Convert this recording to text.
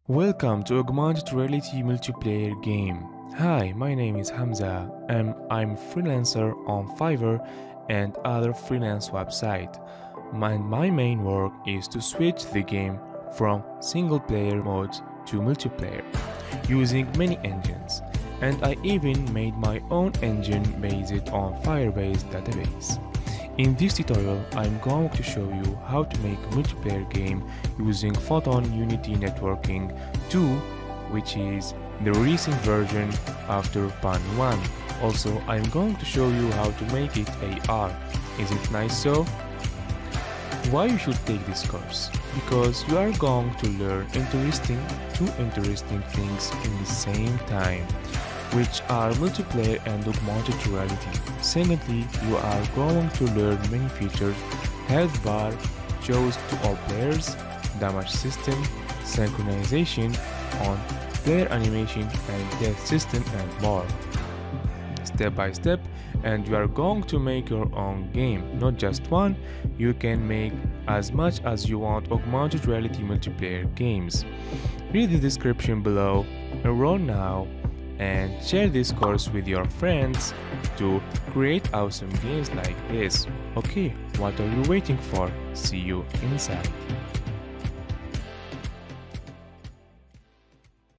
Welcome to Augmented Reality Multiplayer game. Hi, my name is Hamza and I'm freelancer on Fiverr and other freelance website. My main work is to switch the game from single player modes to multiplayer using many engines, and I even made my own engine based on Firebase database. In this tutorial, I'm going to show you how to make a multiplayer game using Photon Unity Networking 2, which is the recent version after Pan 1. Also, I'm going to show you how to make it AR. Is it nice so? Why you should take this course? Because you are going to learn two interesting things in the same time, which are multiplayer and augmented reality. Secondly, you are going to learn many features: Health Bar shows to all players, damage system, synchronization on player animation and death system, and more. Step by step, and you are going to make your own game, not just one. You can make as much as you want augmented reality multiplayer games. Read the description below, enroll now, and share this course with your friends to create awesome games like this. Okay, what are you waiting for? See you inside.